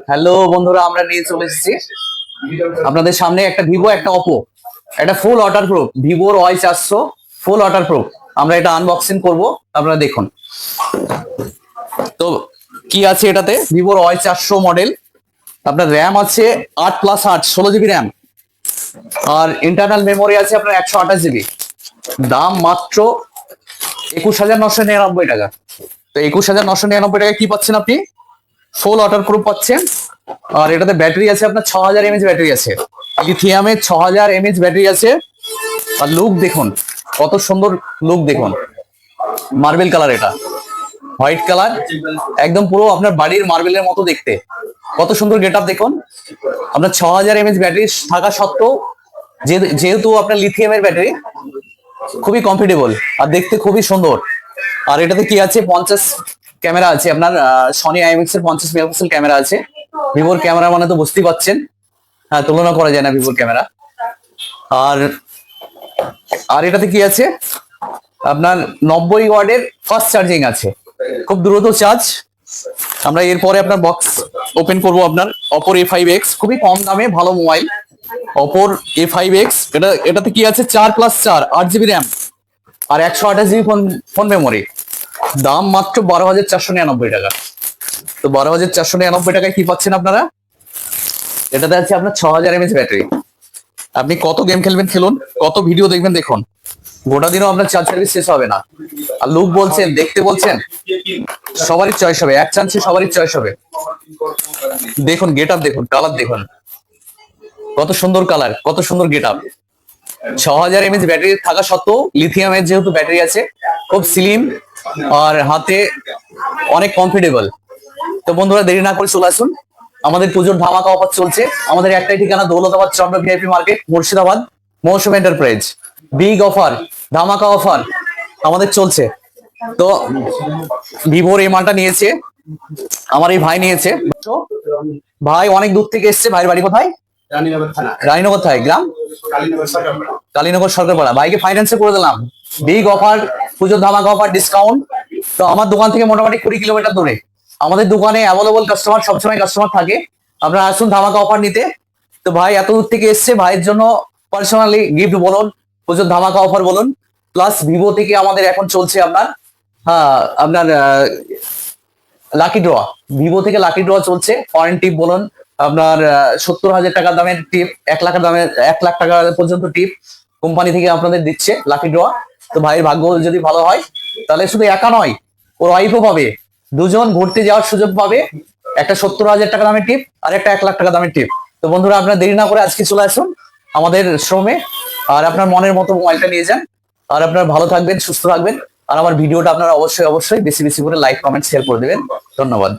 Hello বন্ধুরা, আমরা নিয়ে চলে এসেছি আপনাদের সামনে একটা ভিভো, একটা অপো, একটা ফুল ওয়াটার প্রুফ ভিভোর Y400 ফুল ওয়াটার প্রুফ। আমরা এটা আনবক্সিং করব, আপনারা দেখুন। তো কি আছে এটাতে? ভিভোর Y400 মডেল। আপনার র্যাম আছে 8+8 16 জিবি র্যাম, আর ইন্টারনাল মেমোরি আছে আপনার 128 জিবি। দাম মাত্র 21,999 টাকা। তো 21,999 টাকা কি পাচ্ছেন আপনি? ফুল ওয়াটার প্রুফ পাচ্ছেন। আর এটাতে ব্যাটারি আছে আপনার 6000 mAh ব্যাটারি আছে, লিথিয়ামের 6000 mAh ব্যাটারি আছে। আর লুক দেখুন, কত সুন্দর লুক দেখুন। মার্বেল কালার, এটা হোয়াইট কালার, একদম পুরো আপনার বাড়ির মার্বেলের মতো দেখতে। কত সুন্দর গেট আপ দেখুন। আপনার 6000 mAh ব্যাটারি থাকা সত্ত্বেও যেহেতু আপনার লিথিয়ামের ব্যাটারি, খুবই কমফোর্টেবল আর দেখতে খুবই সুন্দর। আর এটাতে কি আছে? 50 ক্যামেরা আছে আপনার, সনি আইএমএক্স এর 50 মেগাপিক্সেল ক্যামেরা আছে। ভিভোর ক্যামেরা মানে তো বুঝতেই পাচ্ছেন, হ্যাঁ, তুলনা করা যায় না ভিভোর ক্যামেরা। আর আর এটাতে কি আছে? আপনার 90 ওয়াটের ফাস্ট চার্জিং আছে, খুব দ্রুত চার্জ। আমরা এরপরে আপনার বক্স ওপেন করব। আপনার অপোর A5X, খুবই কম দামে ভালো মোবাইল। অপোর A5X, এটাতে কি আছে? 4+4 8 জিবি র্যাম আর 128 জিবি ফোন মেমোরি। দাম মাত্র 12,499 টাকা। তো 12,499 টাকায় কি পাচ্ছেন আপনারা? এটাতে আছে আপনার 6000 mAh ব্যাটারি। আপনি কত গেম খেলবেন খেলুন, কত ভিডিও দেখবেন দেখুন, গোটা দিনও আপনার চার্জ সার্ভিস শেষ হবে না। আর লুক বলছেন, দেখতে বলছেন, সবারই চয়েস হবে, এক চান্সে সবারই চয়েস হবে। দেখুন গেট আপ দেখুন, কালার দেখুন, কত সুন্দর কালার, কত সুন্দর গেট আপ। 6000 mAh ব্যাটারি থাকা সত্ত্বেও লিথিয়ামের যেহেতু ব্যাটারি আছে, খুব স্লিম আর হাতে অনেক কমফোর্টেবল। তো বন্ধুরা, দেরি না করে চলে আসুন, আমাদের পুজোর ধামাকা অফার চলছে। আমাদের একটাই ঠিকানা, দৌলতাবাদ চন্দ্র ভিআইপি মার্কেট, মুর্শিদাবাদ, মৌসুম এন্টারপ্রাইজ। বিগ অফার, ধামাকা অফার আমাদের চলছে। তো ভিভোর এই মালটা নিয়েছে আমার এই ভাই নিয়েছে। ভাই অনেক দূর থেকে এসছে। ভাইয়ের বাড়ি কোথায়? রানীনগর থাই গ্রাম, কালীনগর সরকারপাড়া। ভাইকে ফাইন্যান্সে করে দিলাম। বিগ অফার, পুজোর ধামাকা অফার, ডিসকাউন্ট। তো আমার দোকান থেকে মোটামুটি 20 কিলোমিটার দূরে। আমাদের দোকানে অ্যাভেলেবল কাস্টমার, সবসময় কাস্টমার থাকে। আপনারা আসুন ধামাকা অফার নিতে। তো ভাই এত দূর থেকে এসছে, ভাইয়ের জন্য পার্সোনালি গিফট বলুন, পুজোর ধামাকা অফার বলুন। প্লাস ভিভো থেকে আমাদের এখন চলছে আপনার, হ্যাঁ, আপনার লাকি ড্র। ভিভো থেকে লাকি ড্র চলছে। ফরেন টিপ বলুন, আপনার 70,000 টাকা দামের টিপ, 1 লাখ দামের, 1 লাখ টাকা পর্যন্ত টিপ কোম্পানি থেকে আপনাদের দিচ্ছে লাকি ড্র। তো ভাইয়ের ভাগ্য যদি ভালো হয়, তাহলে শুধু একা নয়, ওর ওয়াইফও পাবে। দুজন ঘুরতে যাওয়ার সুযোগ পাবে। একটা 70,000 টাকা দামের টিপ আর একটা 1 লাখ টাকা দামের টিপ। তো বন্ধুরা, আপনারা দেরি না করে আজকে চলে আসুন আমাদের শোরুমে, আর আপনার মনের মতো মোবাইলটা নিয়ে যান। আর আপনারা ভালো থাকবেন, সুস্থ থাকবেন। আর আমার ভিডিওটা আপনারা অবশ্যই অবশ্যই বেশি বেশি করে লাইক, কমেন্ট, শেয়ার করে দেবেন। ধন্যবাদ।